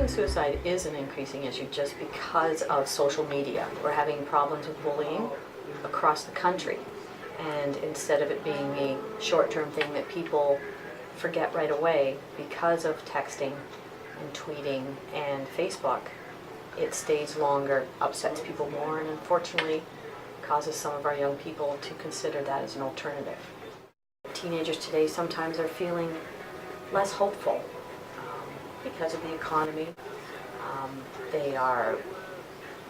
teen suicide is an increasing issue just because of social media. We're having problems with bullying across the country. And instead of it being a short-term thing that people forget right away, because of texting and tweeting and Facebook, it stays longer, upsets people more, and unfortunately causes some of our young people to consider that as an alternative. Teenagers today sometimes are feeling less hopeful because of the economy. They are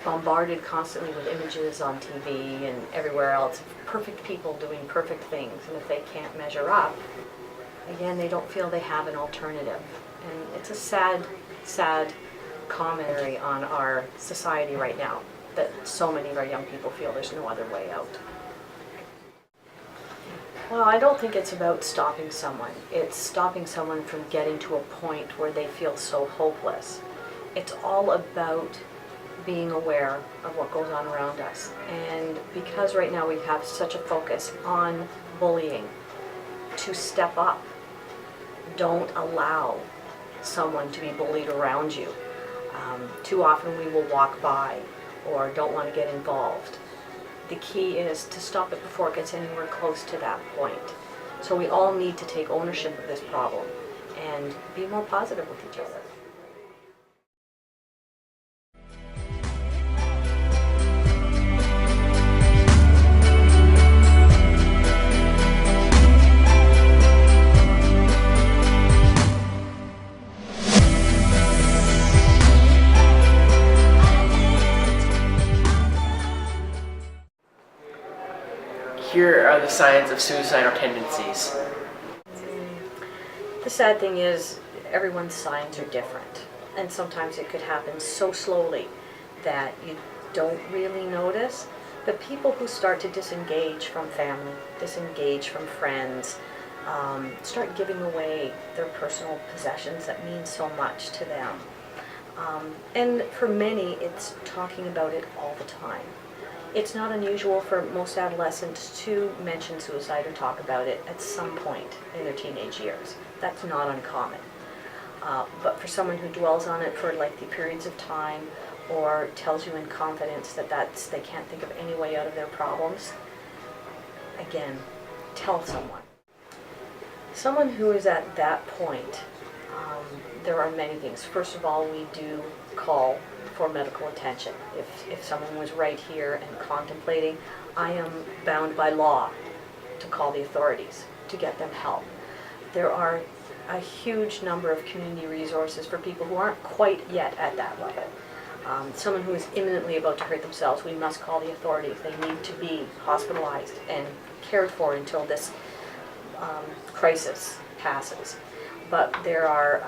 bombarded constantly with images on TV and everywhere else of perfect people doing perfect things, and if they can't measure up, again, they don't feel they have an alternative. And it's a sad, sad commentary on our society right now that so many of our young people feel there's no other way out. Well, I don't think it's about stopping someone. It's stopping someone from getting to a point where they feel so hopeless. It's all about being aware of what goes on around us. And because right now we have such a focus on bullying, to step up. Don't allow someone to be bullied around you. Too often we will walk by or don't want to get involved. The key is to stop it before it gets anywhere close to that point. So we all need to take ownership of this problem and be more positive with each other. Here are the signs of suicidal tendencies. The sad thing is everyone's signs are different, and sometimes it could happen so slowly that you don't really notice. But people who start to disengage from family, disengage from friends, start giving away their personal possessions that mean so much to them. And for many, it's talking about it all the time. It's not unusual for most adolescents to mention suicide or talk about it at some point in their teenage years. That's not uncommon. But for someone who dwells on it for lengthy periods of time or tells you in confidence that they can't think of any way out of their problems, again, tell someone. Someone who is at that point, there are many things. First of all, we do call for medical attention. If someone was right here and contemplating, I am bound by law to call the authorities to get them help. There are a huge number of community resources for people who aren't quite yet at that level. Someone who is imminently about to hurt themselves, we must call the authorities. They need to be hospitalized and cared for until this crisis passes. But there are,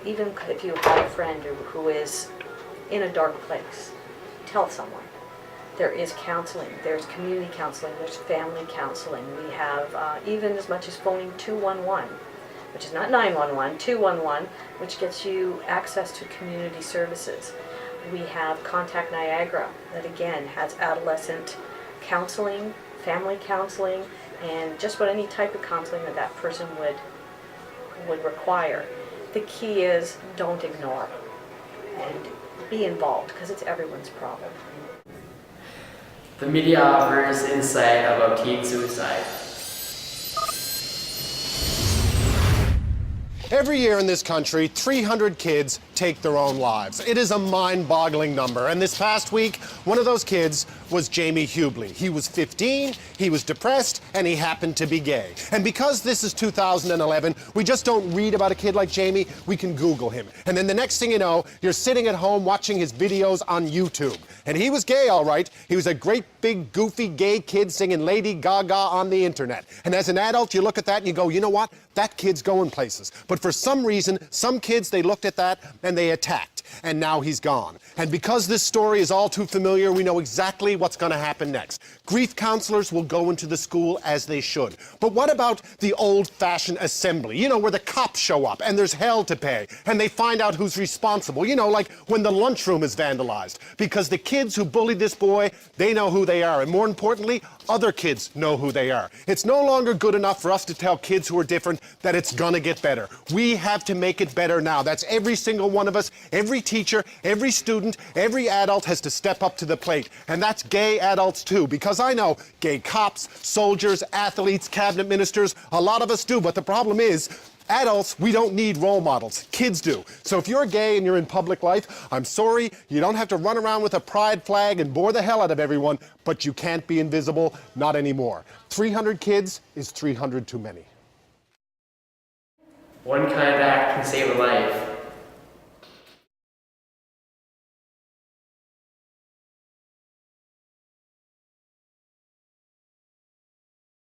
even if you have a friend who is in a dark place, tell someone. There is counseling, there's community counseling, there's family counseling. We have even as much as phoning 211, which is not 911, 211, which gets you access to community services. We have Contact Niagara, that again has adolescent counseling, family counseling, and just about any type of counseling that that person would require. The key is don't ignore and be involved, because it's everyone's problem. The media offers insight about teen suicide. Every year in this country, 300 kids take their own lives. It is a mind-boggling number. And this past week, one of those kids was Jamie Hubley. He was 15, he was depressed, and he happened to be gay. And because this is 2011, we just don't read about a kid like Jamie, we can Google him. And then the next thing you know, you're sitting at home watching his videos on YouTube. And he was gay, all right. He was a great big goofy gay kid singing Lady Gaga on the internet. And as an adult, you look at that and you go, you know what? That kid's going places. But for some reason, some kids, they looked at that and they attacked. and now he's gone. And because this story is all too familiar, we know exactly what's going to happen next. Grief counselors will go into the school as they should. But what about the old-fashioned assembly? You know, where the cops show up and there's hell to pay and they find out who's responsible. You know, like when the lunchroom is vandalized. Because the kids who bullied this boy, they know who they are. And more importantly, other kids know who they are. It's no longer good enough for us to tell kids who are different that it's gonna get better. We have to make it better now. That's every single one of us, every teacher, every student, every adult has to step up to the plate. And that's gay adults too, because I know gay cops, soldiers, athletes, cabinet ministers, a lot of us do, but the problem is, adults, we don't need role models. Kids do. So if you're gay and you're in public life, I'm sorry, you don't have to run around with a pride flag and bore the hell out of everyone, but you can't be invisible, not anymore. 300 kids is 300 too many. One kind act can save a life.